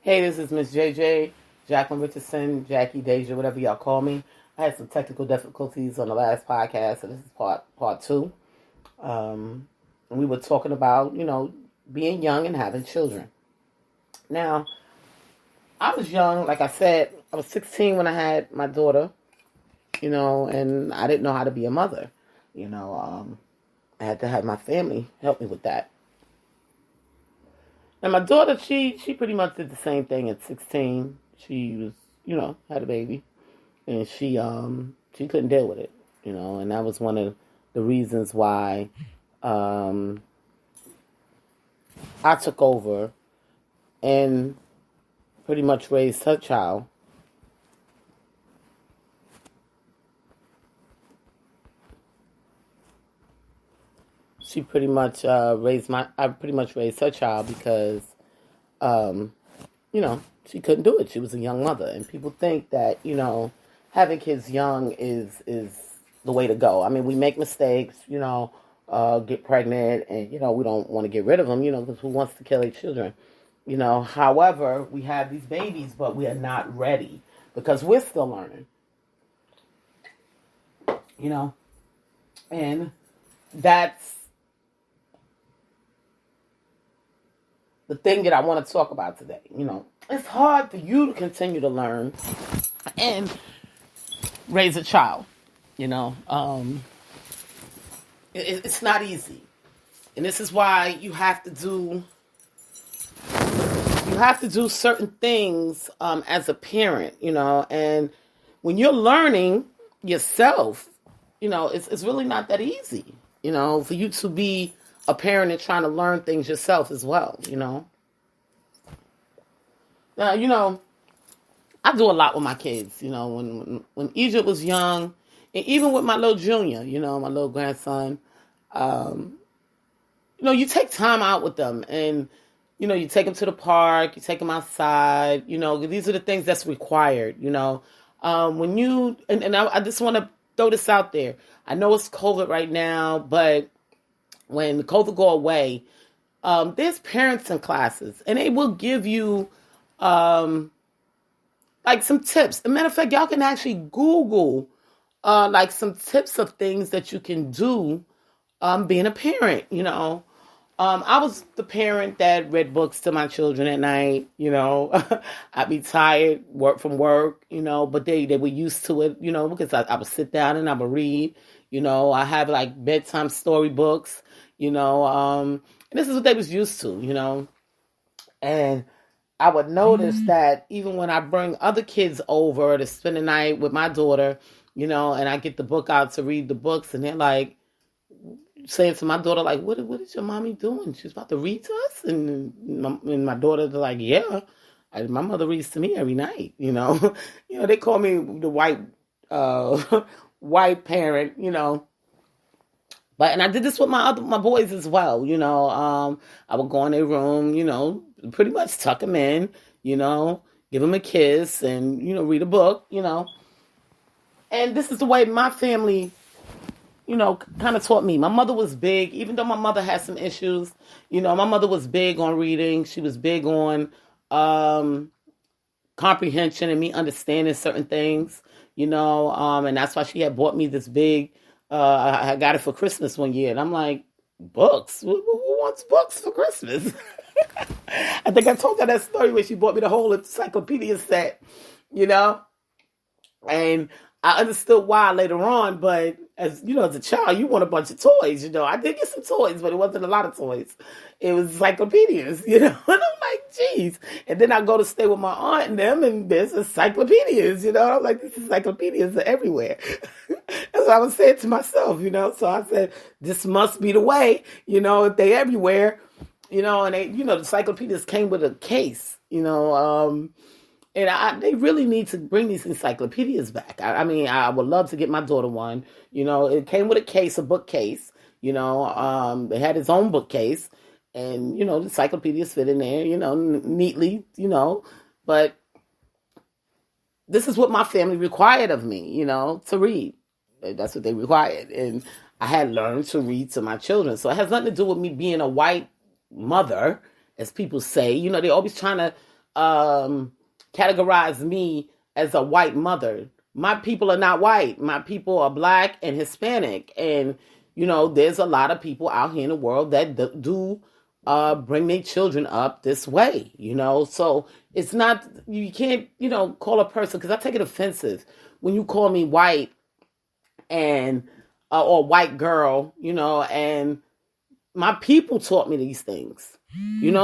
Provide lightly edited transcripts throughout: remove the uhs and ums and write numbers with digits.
Hey, this is Miss JJ, Jacqueline Richardson, Jackie Deja, whatever y'all call me. I had some technical difficulties on the last podcast, so this is part two. And we were talking about, being young and having children. Now, I was young, like I said, I was 16 when I had my daughter, and I didn't know how to be a mother. I had to have my family help me with that. And my daughter, she pretty much did the same thing at 16. She was, had a baby, and she couldn't deal with it, and that was one of the reasons why I took over and pretty much raised her child. She pretty much I pretty much raised her child because um, she couldn't do it. She was a young mother, and people think that having kids young is the way to go. I mean, we make mistakes, get pregnant, and we don't want to get rid of them, because who wants to kill their children? However, we have these babies, but we are not ready because we're still learning, and that's the thing that I want to talk about today. It's hard for you to continue to learn and raise a child. It's not easy, and this is why you have to do certain things as a parent. And when you're learning yourself, it's really not that easy. For you to be a parent and trying to learn things yourself as well. Now, I do a lot with my kids. When Egypt was young, and even with my little junior, my little grandson, you take time out with them, and you take them to the park, you take them outside. These are the things that's required. When you and I just want to throw this out there. I know it's COVID right now, but when the COVID go away, there's parents in classes, and they will give you like some tips. As a matter of fact, y'all can actually Google like some tips of things that you can do being a parent. I was the parent that read books to my children at night. I'd be tired, from work, but they were used to it, because I would sit down and I would read. I have like bedtime story books, and this is what they was used to, and I would notice that even when I bring other kids over to spend the night with my daughter, and I get the book out to read the books, and they're like saying to my daughter, like, what is your mommy doing? She's about to read to us? And my daughter's like, yeah, my mother reads to me every night, they call me the white white parent, But and I did this with my boys as well, I would go in their room, pretty much tuck them in, give them a kiss and read a book, And this is the way my family, kind of taught me. My mother was big, even though my mother had some issues, my mother was big on reading. She was big on comprehension and me understanding certain things, and that's why she had bought me this big. I got it for Christmas one year, and I'm like, books? Who wants books for Christmas? I think I told her that story when she bought me the whole encyclopedia set, and I understood why later on, but as a child, you want a bunch of toys, I did get some toys, but it wasn't a lot of toys. It was encyclopedias, and I'm like, geez. And then I go to stay with my aunt and them, and there's encyclopedias, I'm like, these encyclopedias are everywhere. That's what I was saying to myself, so I said, this must be the way, if they everywhere, and they, the encyclopedias came with a case, and they really need to bring these encyclopedias back. I mean, I would love to get my daughter one. It came with a case, a bookcase. It had its own bookcase, and the encyclopedias fit in there, neatly. But this is what my family required of me, to read. That's what they required, and I had learned to read to my children. So it has nothing to do with me being a white mother, as people say. They're always trying to categorize me as a white mother. My people are not white. My people are black and Hispanic. And, there's a lot of people out here in the world that do bring their children up this way, So it's not, you can't, call a person, because I take it offensive when you call me white and, or white girl, and my people taught me these things.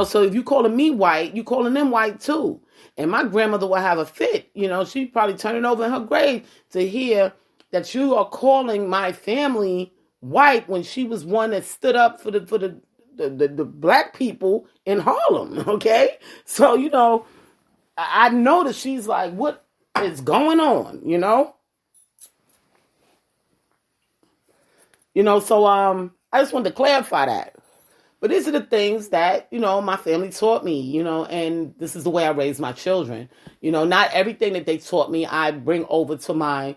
So if you calling me white, you calling them white too. And my grandmother will have a fit. She'd probably turn it over in her grave to hear that you are calling my family white when she was one that stood up for the black people in Harlem. Okay, so I know that she's like, what is going on? So I just wanted to clarify that. But these are the things that, my family taught me, and this is the way I raise my children. Not everything that they taught me I bring over to my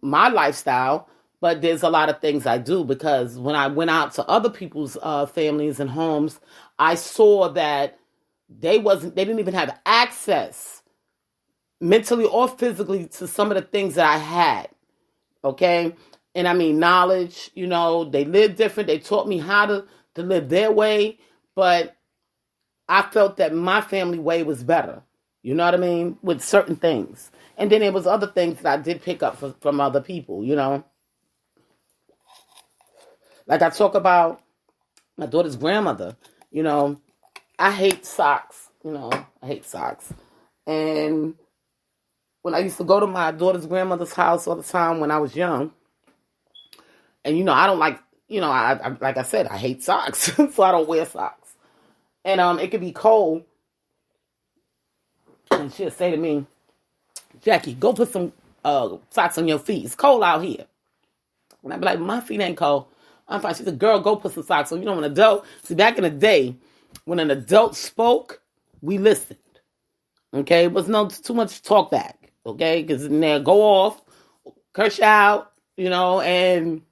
lifestyle, but there's a lot of things I do, because when I went out to other people's families and homes, I saw that they didn't even have access mentally or physically to some of the things that I had. Okay. And I mean, knowledge, they live different. They taught me how to live their way. But I felt that my family way was better. You know what I mean? With certain things. And then there was other things that I did pick up from other people, Like I talk about my daughter's grandmother, I hate socks, I hate socks. And when I used to go to my daughter's grandmother's house all the time when I was young, and, I don't like, I like I said, I hate socks, so I don't wear socks. And it could be cold. And she'll say to me, Jackie, go put some socks on your feet. It's cold out here. And I'd be like, my feet ain't cold. I'm fine. She said, girl, go put some socks on. An adult, see, back in the day, when an adult spoke, we listened. Okay? It was no too much talk back. Okay? Because then they'll go off, curse you out, and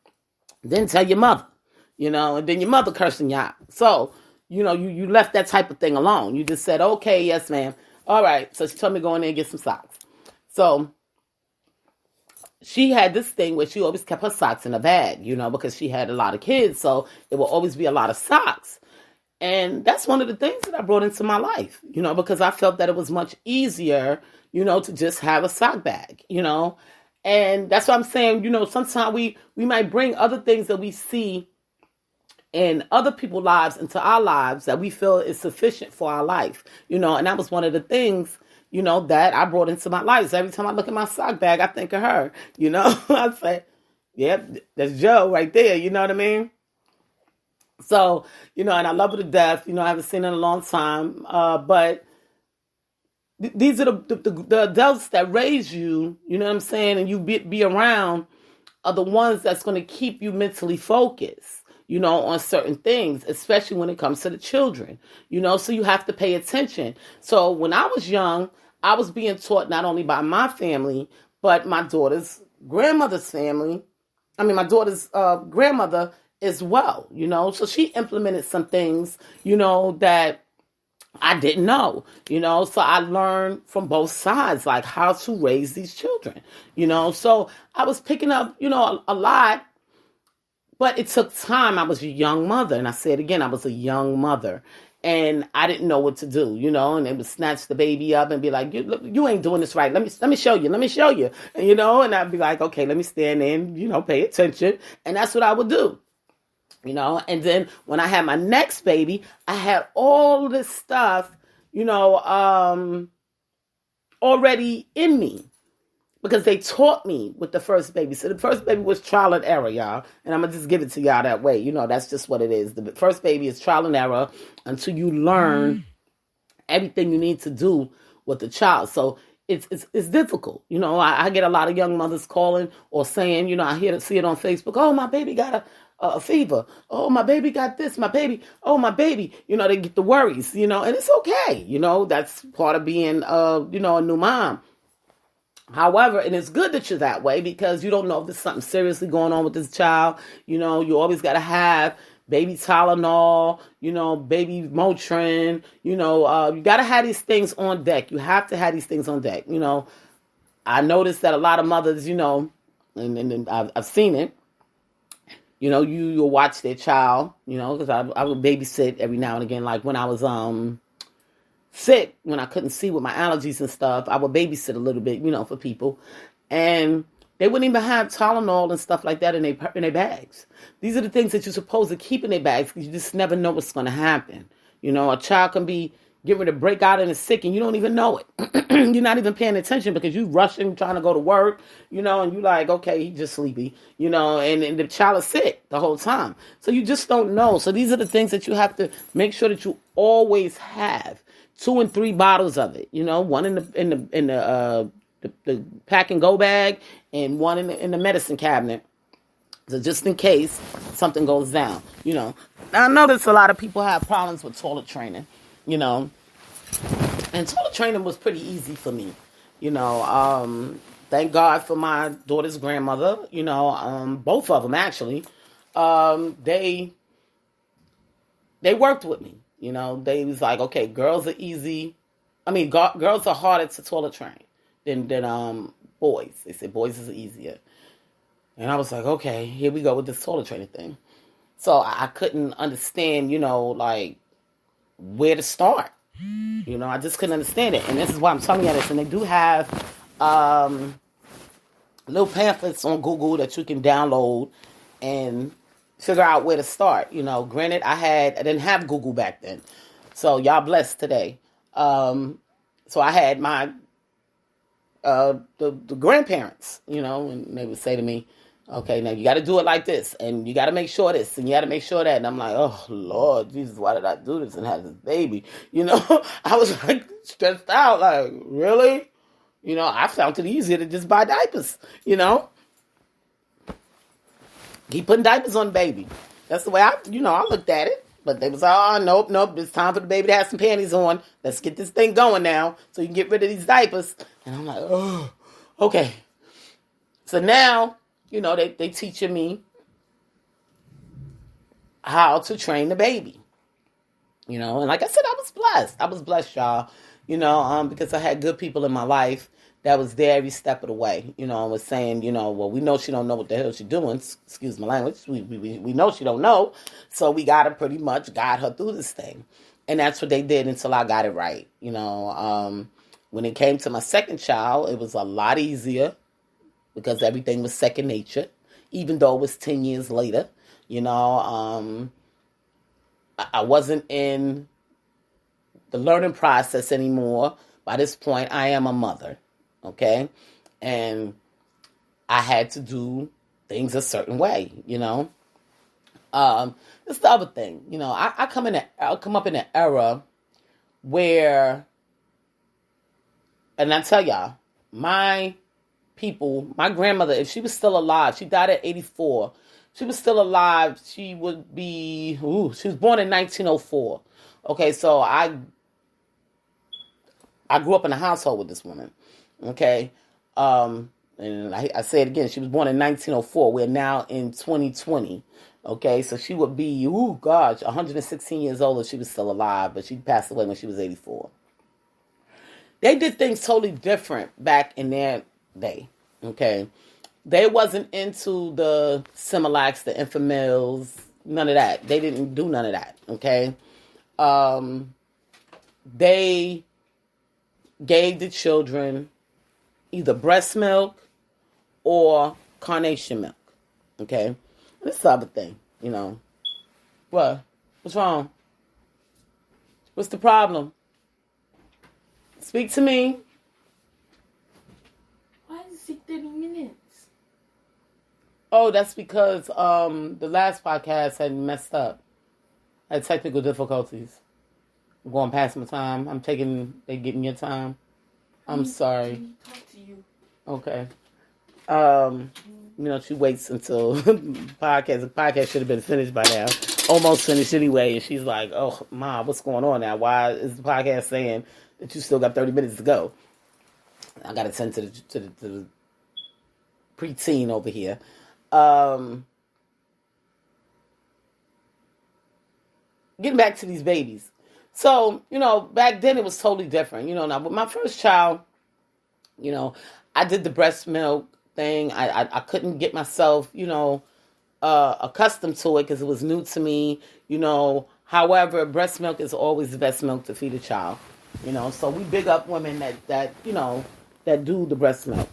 then tell your mother, and then your mother cursing you out. So, you left that type of thing alone. You just said, okay, yes, ma'am. All right. So she told me to go in there and get some socks. So she had this thing where she always kept her socks in a bag, because she had a lot of kids. So there will always be a lot of socks. And that's one of the things that I brought into my life, because I felt that it was much easier, to just have a sock bag, And that's what I'm saying, sometimes we might bring other things that we see in other people's lives into our lives that we feel is sufficient for our life, and that was one of the things, that I brought into my life. So every time I look at my sock bag, I think of her, I say, yep, that's Joe right there, you know what I mean? So, and I love her to death, I haven't seen her in a long time, but these are the adults that raise you, you know what I'm saying, and you be around are the ones that's going to keep you mentally focused, on certain things, especially when it comes to the children, so you have to pay attention. So when I was young, I was being taught not only by my family, but my daughter's grandmother's family. I mean, my daughter's grandmother as well, so she implemented some things, that I didn't know, so I learned from both sides, like how to raise these children, so I was picking up, a lot, but it took time. I was a young mother. And I said again, I was a young mother and I didn't know what to do, and they would snatch the baby up and be like, you ain't doing this right. Let me show you. And, and I'd be like, okay, let me stand in, pay attention. And that's what I would do. And then when I had my next baby, I had all this stuff, already in me because they taught me with the first baby. So the first baby was trial and error, y'all. And I'm going to just give it to y'all that way. That's just what it is. The first baby is trial and error until you learn everything you need to do with the child. So it's difficult. I get a lot of young mothers calling or saying, I see it on Facebook. Oh, my baby got a fever. Oh, my baby got this. My baby. Oh, my baby. They get the worries, and it's okay. That's part of being, a new mom. However, and it's good that you're that way because you don't know if there's something seriously going on with this child. You always got to have baby Tylenol, baby Motrin, you got to have these things on deck. You have to have these things on deck. I noticed that a lot of mothers, and I've seen it, you'll watch their child, because I would babysit every now and again. Like when I was sick, when I couldn't see with my allergies and stuff, I would babysit a little bit, for people. And they wouldn't even have Tylenol and stuff like that in their bags. These are the things that you're supposed to keep in their bags because you just never know what's going to happen. A child can be getting ready to break out and is sick and you don't even know it. You're not even paying attention because you're rushing, trying to go to work, and you're like, okay, he's just sleepy, and the child is sick the whole time. So you just don't know. So these are the things that you have to make sure that you always have 2 and 3 bottles of it, one in the pack and go bag and one in the medicine cabinet. So just in case something goes down, I notice a lot of people have problems with toilet training, and toilet training was pretty easy for me, thank God for my daughter's grandmother, both of them actually, they worked with me, they was like, okay, girls are easy. I mean, girls are harder to toilet train than boys. They said boys is easier. And I was like, okay, here we go with this toilet training thing. So I couldn't understand, like where to start. I just couldn't understand it. And this is why I'm telling you this. And they do have little pamphlets on Google that you can download and figure out where to start. Granted, I didn't have Google back then. So y'all blessed today. So I had my the grandparents, and they would say to me, okay, now you got to do it like this, and you got to make sure this, and you got to make sure that. And I'm like, oh, Lord Jesus, why did I do this and have this baby? I was like stressed out, like, really? I found it easier to just buy diapers, Keep putting diapers on the baby. That's the way I looked at it. But they was like, oh, nope, it's time for the baby to have some panties on. Let's get this thing going now so you can get rid of these diapers. And I'm like, oh, okay. So now, they teaching me how to train the baby. And like I said, I was blessed. I was blessed, y'all, because I had good people in my life that was there every step of the way, and was saying, well, we know she don't know what the hell she's doing. Excuse my language. We know she don't know. So we got to pretty much guide her through this thing. And that's what they did until I got it right. When it came to my second child, it was a lot easier because everything was second nature, even though it was 10 years later. I wasn't in the learning process anymore. By this point, I am a mother. Okay. And I had to do things a certain way, It's the other thing, I'll come up in an era where, and I tell y'all, my grandmother, if she was still alive, she died at 84. She was still alive, she would be, she was born in 1904. Okay. So I grew up in a household with this woman. Okay. And I say it again, she was born in 1904. We're now in 2020. Okay. So she would be, 116 years old if she was still alive, but she passed away when she was 84. They did things totally different back in their day. Okay. They wasn't into the Similacs, the Enfamils, none of that. They didn't do none of that. Okay. They gave the children either breast milk or carnation milk. Okay? This is the other thing, What? What's wrong? What's the problem? Speak to me. Why is it 30 minutes? Oh, that's because the last podcast had messed up. I had technical difficulties. I'm going past my time. They getting your time. I'm sorry. Talk to you. Okay. She waits until the podcast should have been finished by now. Almost finished anyway. And she's like, oh, Mom, what's going on now? Why is the podcast saying that you still got 30 minutes to go? I got to send to the preteen over here. getting back to these babies. So, back then it was totally different. Now with my first child, I did the breast milk thing. I couldn't get myself, accustomed to it because it was new to me. However, breast milk is always the best milk to feed a child. So we big up women that do the breast milk.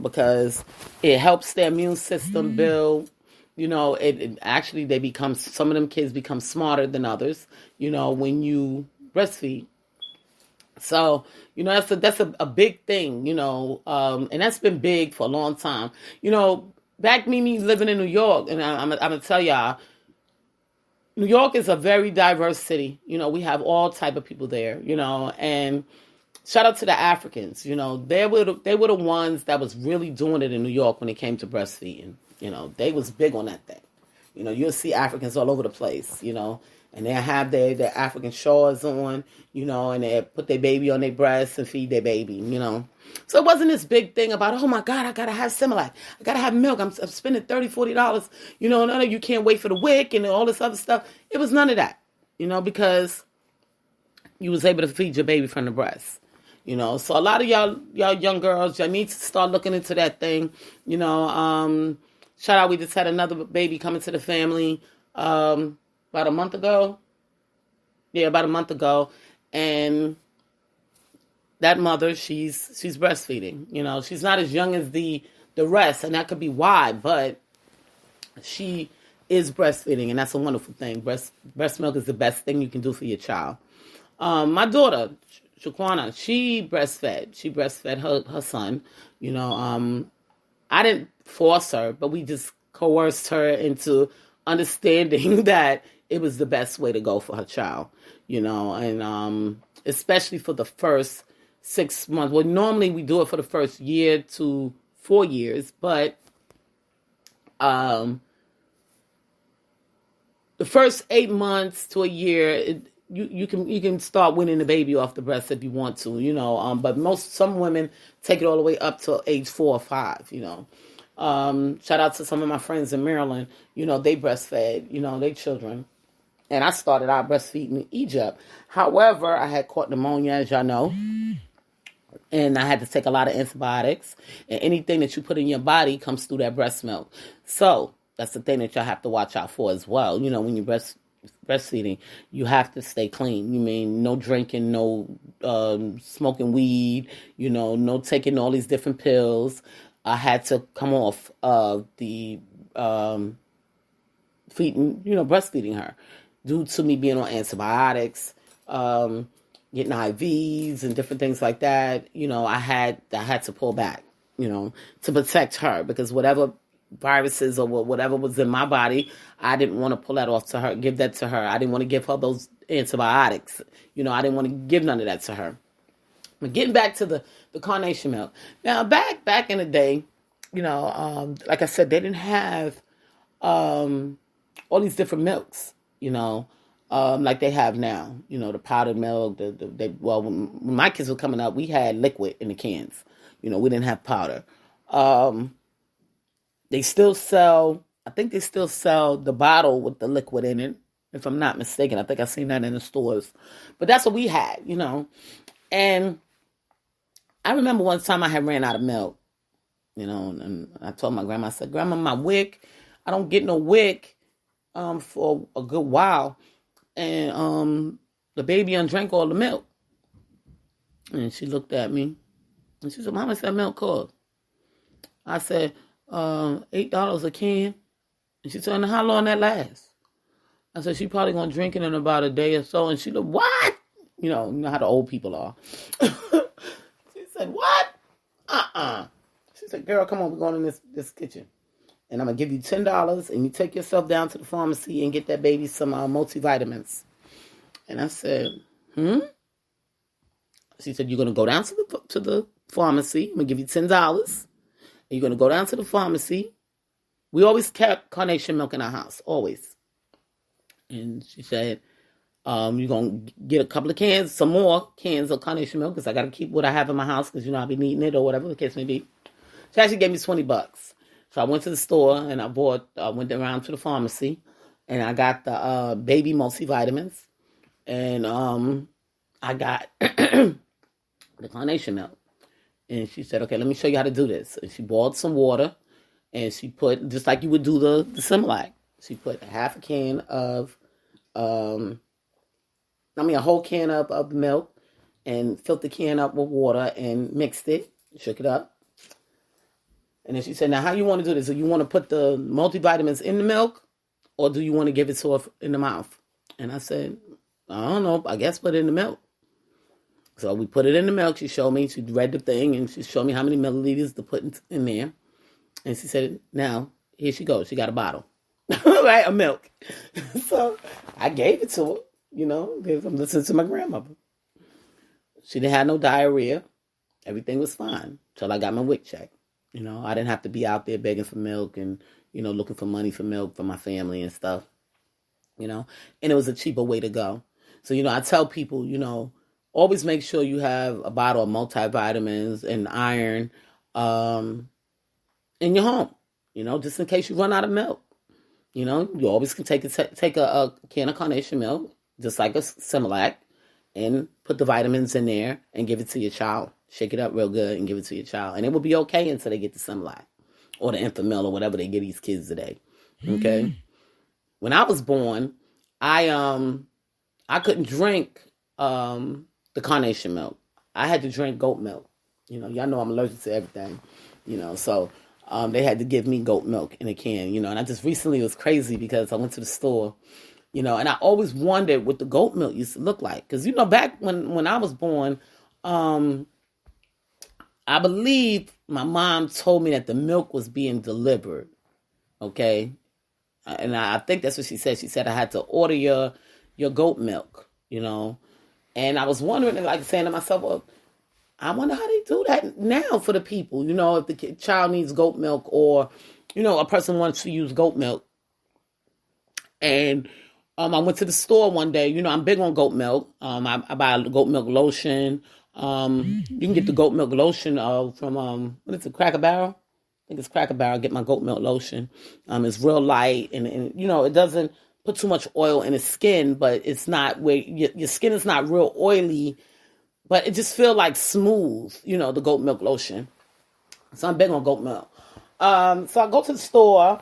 Because it helps their immune system build. It actually some of them kids become smarter than others. When you breastfeed. So, that's a big thing, and that's been big for a long time. Back me living in New York, and I'm going to tell y'all, New York is a very diverse city. We have all type of people there, and shout out to the Africans. They were the ones that was really doing it in New York when it came to breastfeeding. They was big on that thing. You'll see Africans all over the place, and they have their African shawls on, and they put their baby on their breasts and feed their baby, So it wasn't this big thing about, oh my God, I got to have Similac. I got to have milk. I'm spending $30, $40, none of you can't wait for the WIC and all this other stuff. It was none of that, because you was able to feed your baby from the breast. So a lot of y'all young girls, y'all need to start looking into that thing. Shout out, we just had another baby coming to the family, about a month ago. Yeah, about a month ago. And that mother, she's breastfeeding. She's not as young as the rest, and that could be why, but she is breastfeeding, and that's a wonderful thing. Breast milk is the best thing you can do for your child. My daughter, Shaquana, she breastfed her son. I didn't force her, but we just coerced her into understanding that it was the best way to go for her child, and especially for the first 6 months. Well, normally we do it for the first year to 4 years, but the first 8 months to a year, you can start weaning the baby off the breast if you want to, but some women take it all the way up to age 4 or 5, Shout out to some of my friends in Maryland, they breastfed, their children. And I started out breastfeeding in Egypt. However, I had caught pneumonia, as y'all know, and I had to take a lot of antibiotics. And anything that you put in your body comes through that breast milk. So that's the thing that y'all have to watch out for as well. When you're breastfeeding, you have to stay clean. No drinking, no smoking weed, no taking all these different pills. I had to come off the breastfeeding her due to me being on antibiotics, getting IVs and different things like that. I had to pull back, to protect her, because whatever viruses or whatever was in my body, I didn't want to pull that off to her, give that to her. I didn't want to give her those antibiotics. I didn't want to give none of that to her. But getting back to the carnation milk. Now, back in the day, like I said, they didn't have all these different milks, like they have now. The powdered milk. When my kids were coming up, we had liquid in the cans. We didn't have powder. They still sell. I think they still sell the bottle with the liquid in it, if I'm not mistaken. I think I've seen that in the stores. But that's what we had, And I remember one time I had ran out of milk, and I told my grandma, I said, Grandma, my WIC, I don't get no WIC for a good while. And the baby drank all the milk. And she looked at me and she said, How much that milk cost? I said, $8 a can. And she said, now how long that lasts? I said, she probably gonna drink it in about a day or so. And she said, what? You know how the old people are. She said, what? She said, girl, come on, we're going in this kitchen. And I'm going to give you $10 and you take yourself down to the pharmacy and get that baby some multivitamins. And I said, She said, you're going to go down to the pharmacy. I'm going to give you $10. And you're going to go down to the pharmacy. We always kept carnation milk in our house, always. And she said, you're going to get a couple of cans, some more cans of carnation milk, because I got to keep what I have in my house, because, I'll be needing it or whatever the case may be. She actually gave me $20. So I went to the store and I went around to the pharmacy And I got the baby multivitamins. And I got the carnation milk. And she said, okay, let me show you how to do this. And she boiled some water. And she put, just like you would do the Similac, she put half a can of, a whole can of milk, and filled the can up with water and mixed it, shook it up. And then she said, now how you want to do this? Do you want to put the multivitamins in the milk, or do you want to give it to her in the mouth? And I said, I don't know, I guess put it in the milk. So we put it in the milk. She showed me, she read the thing, and she showed me how many milliliters to put in there. And she said, now, here she goes. She got a bottle, right, of milk. So I gave it to her, I'm listening to my grandmother. She didn't have no diarrhea. Everything was fine till I got my WIC check. I didn't have to be out there begging for milk and, looking for money for milk for my family and stuff, and it was a cheaper way to go. So, I tell people, always make sure you have a bottle of multivitamins and iron in your home, just in case you run out of milk. You always can take a can of carnation milk, just like a Similac, and put the vitamins in there and give it to your child. Shake it up real good and give it to your child. And it will be okay until they get the Similac or the Enfamil or whatever they get these kids today. Okay? When I was born, I couldn't drink the carnation milk. I had to drink goat milk. Y'all know I'm allergic to everything. So they had to give me goat milk in a can. And I just recently, it was crazy because I went to the store, and I always wondered what the goat milk used to look like. Because, back when I was born, I believe my mom told me that the milk was being delivered, okay? And I think that's what she said. She said I had to order your goat milk, And I was wondering, like saying to myself, well, I wonder how they do that now for the people, if the child needs goat milk or, a person wants to use goat milk. And I went to the store one day. I'm big on goat milk. I buy goat milk lotion. You can get the goat milk lotion from what is it, Cracker Barrel? I think it's Cracker Barrel. Get my goat milk lotion. It's real light and it doesn't put too much oil in the skin, but it's not where your skin is not real oily, but it just feel like smooth. The goat milk lotion. So I'm big on goat milk. So I go to the store.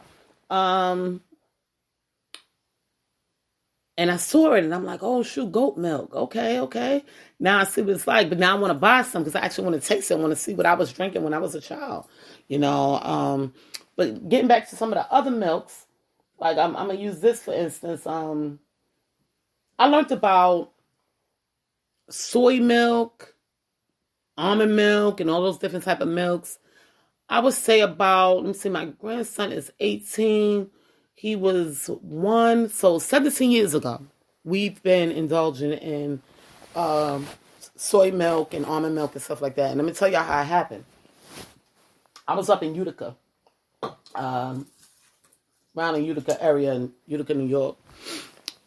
And I saw it, and I'm like, oh, shoot, goat milk. Okay. Now I see what it's like, but now I want to buy some because I actually want to taste it. I want to see what I was drinking when I was a child, But getting back to some of the other milks, like I'm going to use this, for instance. I learned about soy milk, almond milk, and all those different type of milks. I would say about, let me see, my grandson is 18. He was 1, so 17 years ago, we've been indulging in soy milk and almond milk and stuff like that. And let me tell y'all how it happened. I was up in Utica, around the Utica area in Utica, New York.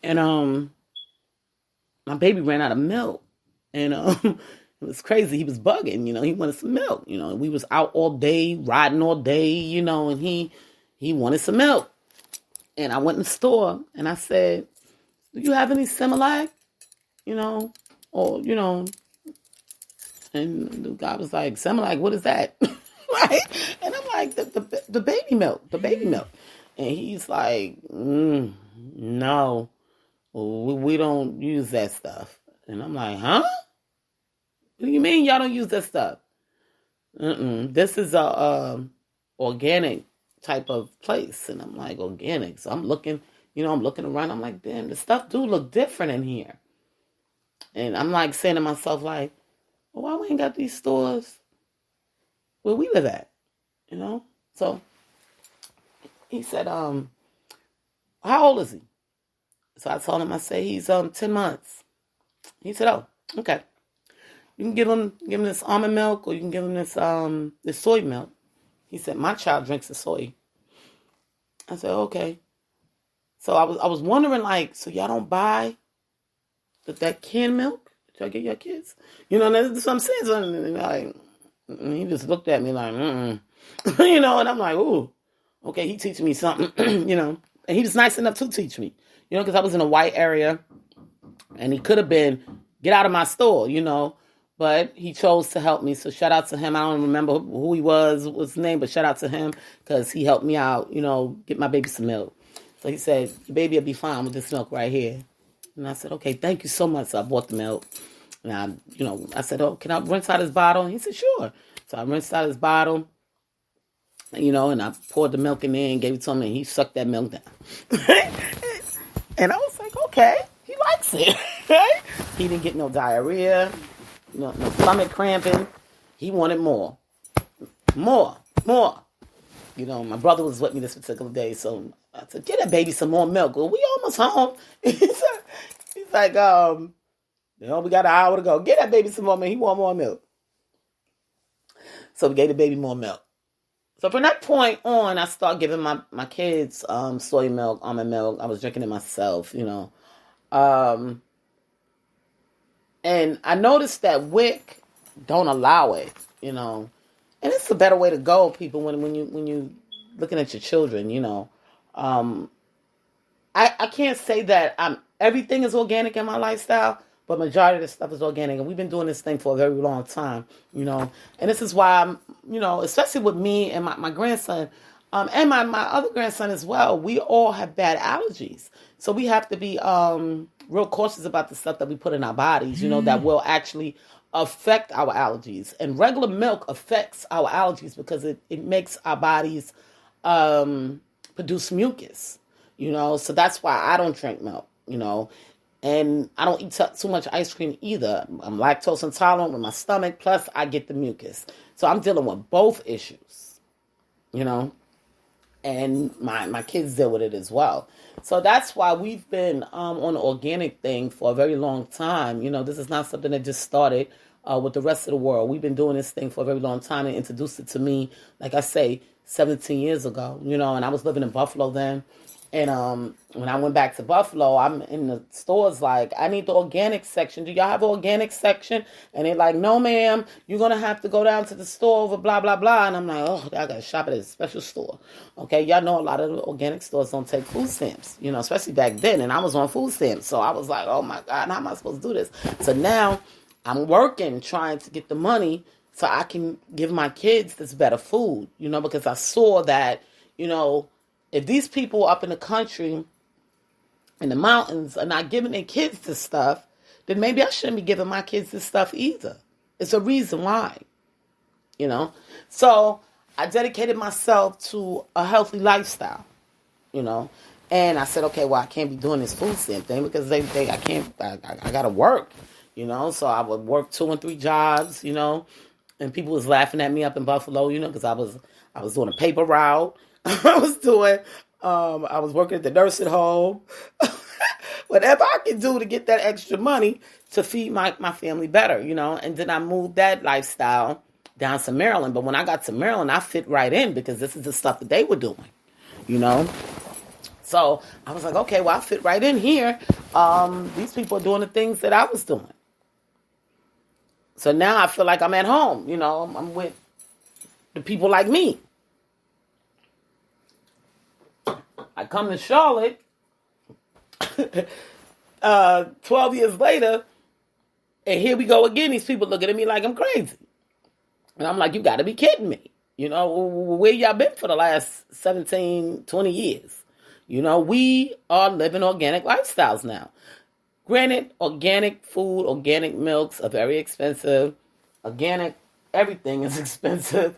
And my baby ran out of milk. And it was crazy. He was bugging, he wanted some milk. We was out all day, riding all day, and he wanted some milk. And I went in the store and I said, do you have any Similac? And the guy was like, Similac, what is that? Right? And I'm like, the baby milk, And he's like, no, we don't use that stuff. And I'm like, huh? What do you mean y'all don't use that stuff? This is a organic type of place. And I'm like, organic. So I'm looking around. I'm like, damn, the stuff do look different in here. And I'm like saying to myself, like, well, why we ain't got these stores where we live at? So he said, how old is he? So I told him, I said, he's 10 months. He said, oh, okay. You can give him this almond milk, or you can give him this soy milk. He said, my child drinks the soy. I said, okay. So I was wondering, like, so y'all don't buy that canned milk that y'all get your kids? That's what I'm saying. So, like, he just looked at me like, and I'm like, ooh, okay, he teaching me something, And he was nice enough to teach me, because I was in a white area, and he could have been, get out of my store, but he chose to help me. So shout out to him. I don't remember who he was, what's his name, but shout out to him because he helped me out, get my baby some milk. So he said, the baby will be fine with this milk right here. And I said, okay, thank you so much. So I bought the milk. And I said, oh, can I rinse out his bottle? And he said, sure. So I rinsed out his bottle, and I poured the milk in there and gave it to him, and he sucked that milk down. And I was like, okay, he likes it. Right? He didn't get no diarrhea, no stomach cramping. He wanted more. More. My brother was with me this particular day, so I said, get that baby some more milk. Well, we almost home. He's like, we got an hour to go. Get that baby some more milk. He want more milk. So we gave the baby more milk. So from that point on, I started giving my kids soy milk, almond milk. I was drinking it myself, and I noticed that WIC don't allow it, and it's a better way to go, people, when you looking at your children, I can't say that everything is organic in my lifestyle, but majority of this stuff is organic, and we've been doing this thing for a very long time, and this is why I'm, especially with me and my grandson, and my other grandson as well, we all have bad allergies, so we have to be real cautious about the stuff that we put in our bodies, that will actually affect our allergies. And regular milk affects our allergies because it makes our bodies produce mucus, so that's why I don't drink milk, and I don't eat too much ice cream either. I'm lactose intolerant with my stomach, plus I get the mucus. So I'm dealing with both issues, and my kids deal with it as well. So that's why we've been on the organic thing for a very long time. This is not something that just started with the rest of the world. We've been doing this thing for a very long time, and introduced it to me, like I say, 17 years ago, and I was living in Buffalo then. And when I went back to Buffalo, I'm in the stores like, I need the organic section. Do y'all have an organic section? And they're like, no, ma'am, you're going to have to go down to the store over blah, blah, blah. And I'm like, oh, I got to shop at a special store. Okay, y'all know a lot of the organic stores don't take food stamps, especially back then. And I was on food stamps. So I was like, oh, my God, how am I supposed to do this? So now I'm working, trying to get the money so I can give my kids this better food, because I saw that, if these people up in the country, in the mountains, are not giving their kids this stuff, then maybe I shouldn't be giving my kids this stuff either. It's a reason why, So I dedicated myself to a healthy lifestyle, and I said, okay, well, I can't be doing this food stamp thing because I got to work, So I would work 2 and 3 jobs, and people was laughing at me up in Buffalo, because I was doing a paper route. I was working at the nursing home. Whatever I could do to get that extra money to feed my family better, And then I moved that lifestyle down to Maryland. But when I got to Maryland, I fit right in because this is the stuff that they were doing, So I was like, okay, well, I fit right in here. These people are doing the things that I was doing. So now I feel like I'm at home, I'm with the people like me. I come to Charlotte 12 years later, and here we go again. These people looking at me like I'm crazy. And I'm like, you got to be kidding me. Where y'all been for the last 17, 20 years? We are living organic lifestyles now. Granted, organic food, organic milks are very expensive. Organic, everything is expensive.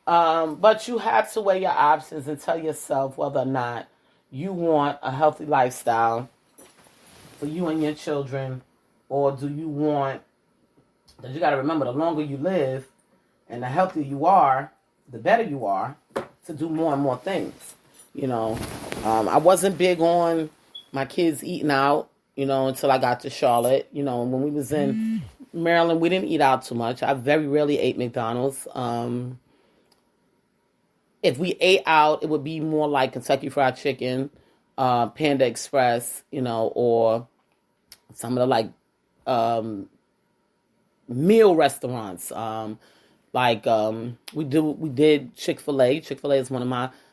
But you have to weigh your options and tell yourself whether or not you want a healthy lifestyle for you and your children, or do you want, because you got to remember, the longer you live and the healthier you are, the better you are to do more and more things. I wasn't big on my kids eating out, until I got to Charlotte. When we was in Maryland, we didn't eat out too much. I very rarely ate McDonald's. If we ate out, it would be more like Kentucky Fried Chicken, Panda Express, or some of the meal restaurants. We did Chick-fil-A. Chick-fil-A is one of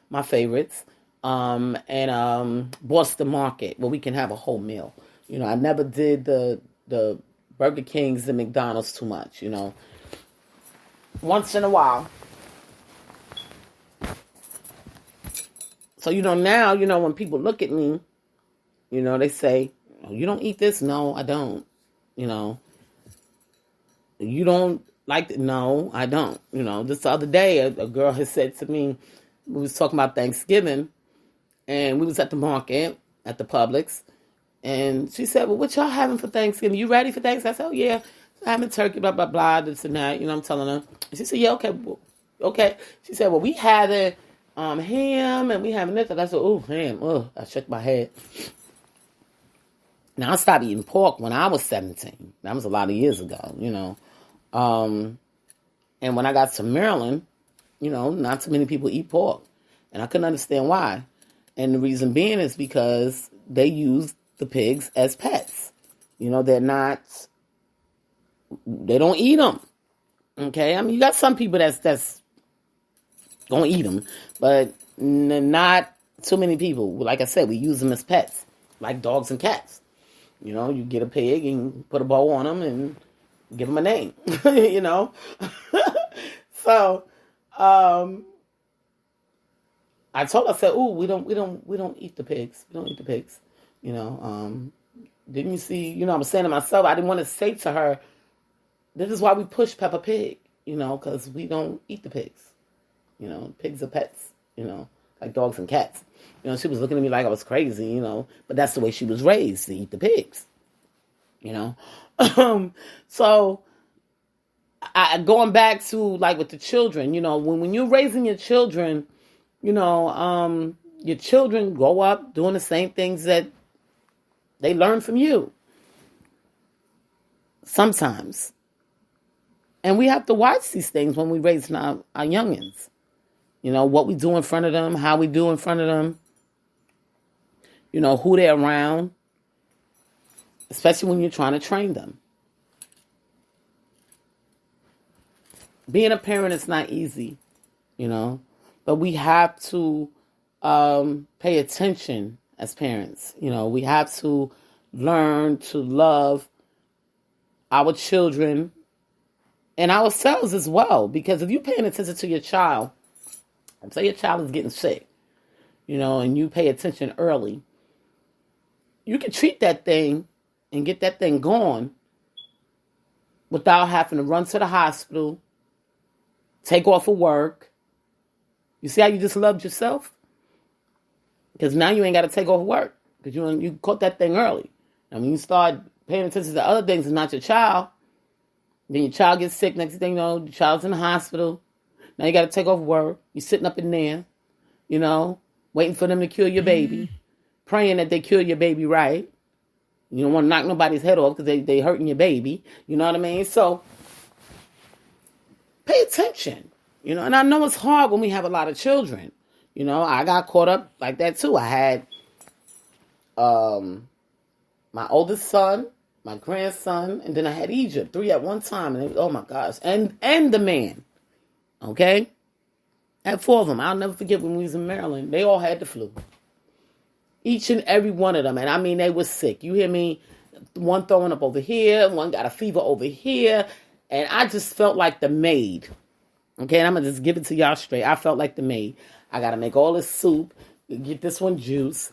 my favorites. and Boston Market where we can have a whole meal. I never did the Burger Kings and McDonald's too much. Once in a while. So now when people look at me, they say, "Oh, you don't eat this?" No, I don't. You don't like it? No, I don't. Just the other day, a girl had said to me, we was talking about Thanksgiving, and we was at the market, at the Publix, and she said, "Well, what y'all having for Thanksgiving? You ready for Thanksgiving?" I said, "Oh, yeah, I'm having turkey, blah, blah, blah, this and that." I'm telling her. And she said, "Yeah, okay, okay." She said, "Well, we having ham, and we having this." And I said, "Oh, ham." Oh, I shook my head. Now, I stopped eating pork when I was 17. That was a lot of years ago, And when I got to Maryland, not too many people eat pork. And I couldn't understand why. And the reason being is because they use the pigs as pets. They don't eat them. Okay? I mean, you got some people that's going to eat them. But not too many people. Like I said, we use them as pets. Like dogs and cats. You get a pig and put a bow on them and give them a name, So, I told her, I said, "Ooh, we don't eat the pigs. We don't eat the pigs." Didn't you see, I was saying to myself, I didn't want to say to her, this is why we push Peppa Pig, because we don't eat the pigs. Pigs are pets, like dogs and cats. She was looking at me like I was crazy, but that's the way she was raised, to eat the pigs, So, going back to, like, with the children, when you're raising your children, your children grow up doing the same things that they learn from you. Sometimes. And we have to watch these things when we raise our youngins. What we do in front of them, how we do in front of them. Who they're around. Especially when you're trying to train them. Being a parent is not easy, but we have to pay attention as parents. We have to learn to love our children and ourselves as well. Because if you're paying attention to your child, and say your child is getting sick, and you pay attention early, you can treat that thing and get that thing gone without having to run to the hospital, take off of work. You see how you just loved yourself? Because now you ain't got to take off work. Because you caught that thing early. And when you start paying attention to other things and not your child, then your child gets sick. Next thing you know, your child's in the hospital. Now you got to take off work. You're sitting up in there, waiting for them to cure your baby. Praying that they cure your baby right. You don't want to knock nobody's head off because they hurting your baby. You know what I mean? So, pay attention. And I know it's hard when we have a lot of children. I got caught up like that too. I had my oldest son, my grandson, and then I had Egypt, 3 at one time. And oh my gosh. And the man. Okay? I had 4 of them. I'll never forget when we was in Maryland. They all had the flu. Each and every one of them. And I mean, they were sick. You hear me? One throwing up over here. One got a fever over here. And I just felt like the maid. Okay, and I'm going to just give it to y'all straight. I felt like the maid. I got to make all this soup, get this one juice,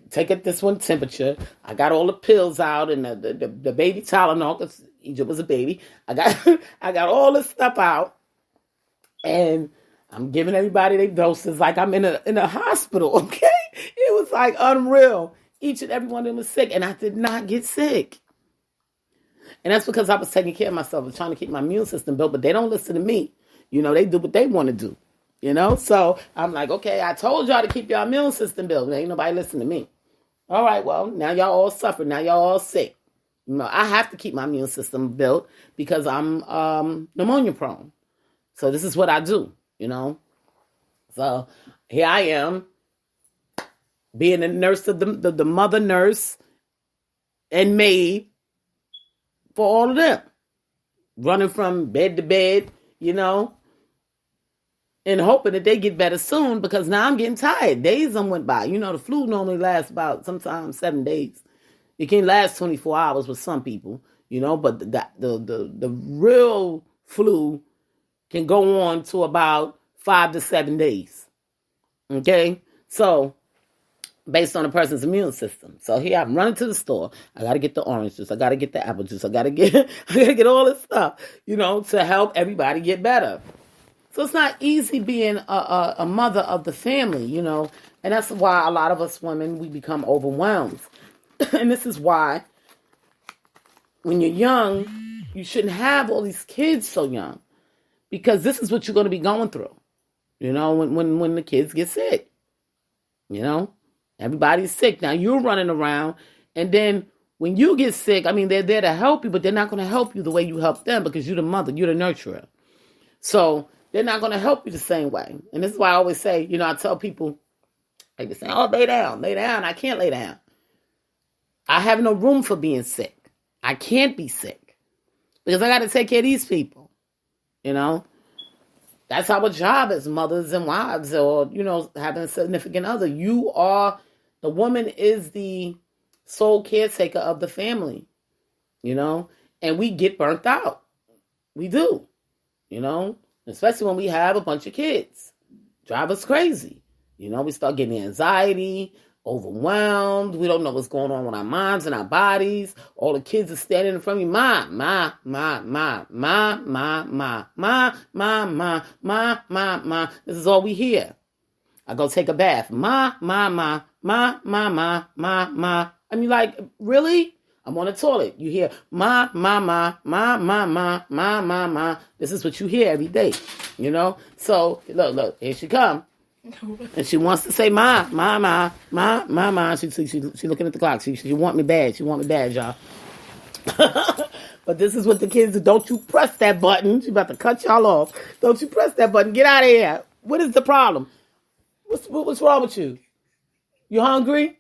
take it this one temperature. I got all the pills out and the baby Tylenol, because Egypt was a baby. I got all this stuff out. And I'm giving everybody their doses like I'm in a hospital, okay? It was like unreal. Each and every one of them was sick, and I did not get sick. And that's because I was taking care of myself and trying to keep my immune system built, but they don't listen to me. They do what they want to do. So I'm like, okay, I told y'all to keep your immune system built. Ain't nobody listening to me. All right, well, now y'all all suffer. Now y'all all sick. I have to keep my immune system built because I'm pneumonia prone. So this is what I do, So here I am, being a nurse of the mother nurse and maid for all of them. Running from bed to bed, and hoping that they get better soon because now I'm getting tired. Days done went by. The flu normally lasts about sometimes 7 days. It can last 24 hours with some people, but the real flu can go on to about 5 to 7 days. Okay? So, based on a person's immune system. So here I'm running to the store. I got to get the orange juice. I got to get the apple juice. I got to get all this stuff, to help everybody get better. So it's not easy being a mother of the family, and that's why a lot of us women, we become overwhelmed. And this is why when you're young, you shouldn't have all these kids so young, because this is what you're going to be going through, when the kids get sick, everybody's sick. Now you're running around, and then when you get sick, they're there to help you, but they're not going to help you the way you help them because you're the mother, you're the nurturer. So they're not going to help you the same way. And this is why I always say, I tell people, they say, oh, lay down. I can't lay down. I have no room for being sick. I can't be sick because I got to take care of these people. That's our job as mothers and wives, or, having a significant other. The woman is the sole caretaker of the family, and we get burnt out. We do, especially when we have a bunch of kids. Drive us crazy. We start getting anxiety, overwhelmed. We don't know what's going on with our minds and our bodies. All the kids are standing in front of me. Ma. This is all we hear. I go take a bath. Ma. Like, really? I'm on the toilet. You hear ma. This is what you hear every day, So look, here she come. And she wants to say ma. She looking at the clock. She want me bad. Y'all. But this is what the kids do. Don't you press that button. She about to cut y'all off. Don't you press that button. Get out of here. What is the problem? What's wrong with you? You hungry?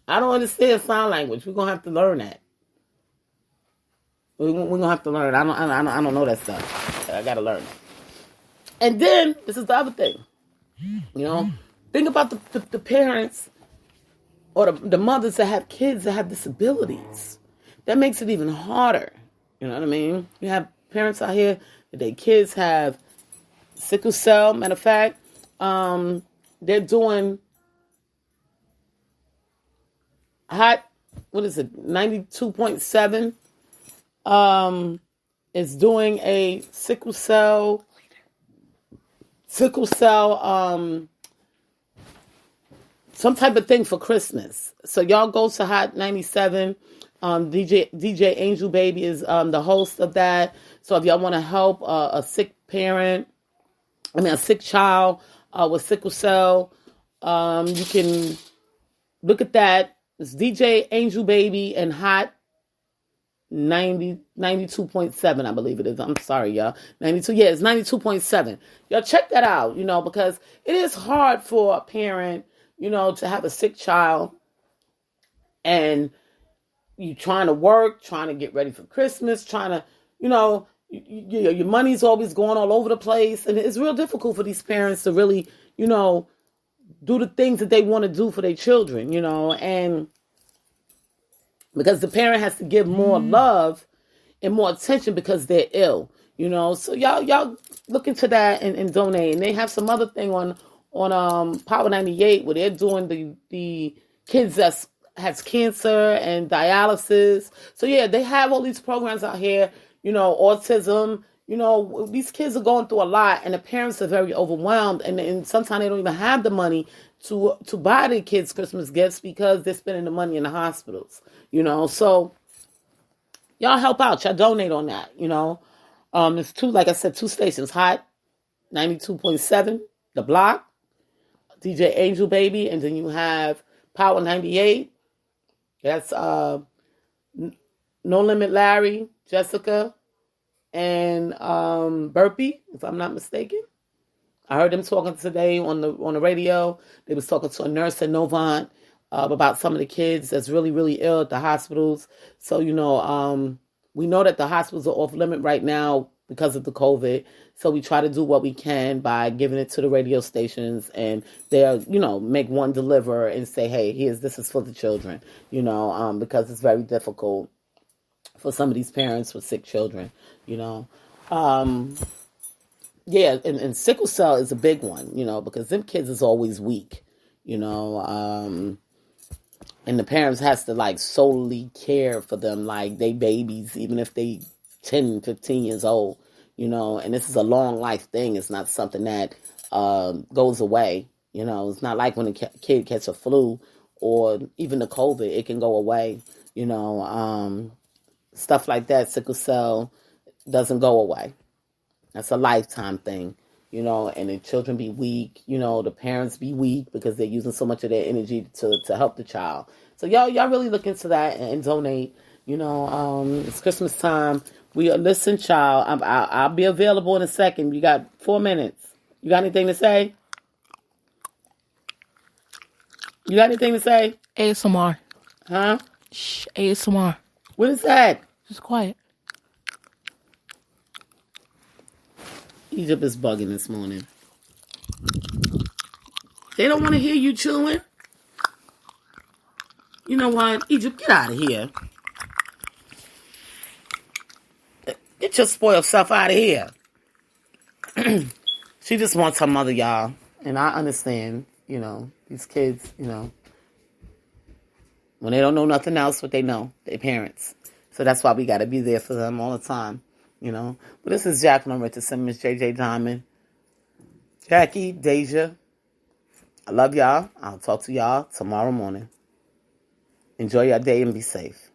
I don't understand sign language. We're gonna have to learn that. We're gonna have to learn. I don't know that stuff. I gotta learn it. And then, this is the other thing, think about the parents or the mothers that have kids that have disabilities. That makes it even harder. You know what I mean? You have parents out here that their kids have sickle cell. Matter of fact, they're doing hot, 92.7 is doing a sickle cell, some type of thing for Christmas. So y'all go to Hot 97. DJ Angel Baby is the host of that. So if y'all want to help a sick child with sickle cell, you can look at that. It's DJ Angel Baby and Hot 92.7, I believe it is. I'm sorry, y'all. 92, yeah, it's 92.7. Y'all check that out, because it is hard for a parent, to have a sick child and you trying to work, trying to get ready for Christmas, trying to, your money's always going all over the place. And it's real difficult for these parents to really, do the things that they want to do for their children, and because the parent has to give more love and more attention because they're ill, So y'all look into that and donate. And they have some other thing on Power 98 where they're doing the kids that has cancer and dialysis. So yeah, they have all these programs out here, autism. These kids are going through a lot, and the parents are very overwhelmed, and sometimes they don't even have the money to buy their kids Christmas gifts because they're spending the money in the hospitals. So y'all help out. Y'all donate on that. It's two stations: Hot 92.7, The Block, DJ Angel Baby, and then you have Power 98. That's No Limit Larry, Jessica, and Burpee, if I'm not mistaken. I heard them talking today on the radio. They was talking to a nurse at Novant about some of the kids that's really, really ill at the hospitals. So, we know that the hospitals are off limit right now because of the COVID. So we try to do what we can by giving it to the radio stations, and they'll, make one deliver and say, hey, this is for the children, because it's very difficult for some of these parents with sick children, Yeah, and sickle cell is a big one, because them kids is always weak, and the parents has to like solely care for them like they babies, even if they 10, 15 years old, and this is a long life thing. It's not something that goes away. It's not like when a kid gets a flu or even the COVID, it can go away, stuff like that. Sickle cell doesn't go away. That's a lifetime thing, and the children be weak, the parents be weak because they're using so much of their energy to help the child. So y'all really look into that and donate. It's Christmas time. Listen, child, I'll be available in a second. You got 4 minutes. You got anything to say? You got anything to say? ASMR. Huh? Shh, ASMR. What is that? Just quiet. Egypt is bugging this morning. They don't want to hear you chewing. You know what? Egypt, get out of here. Get your spoiled self out of here. She just wants her mother, y'all. And I understand, these kids, when they don't know nothing else, what they know, their parents. So that's why we got to be there for them all the time, But this is Jacqueline Richardson, Miss JJ Diamond, Jackie, Deja. I love y'all. I'll talk to y'all tomorrow morning. Enjoy your day and be safe.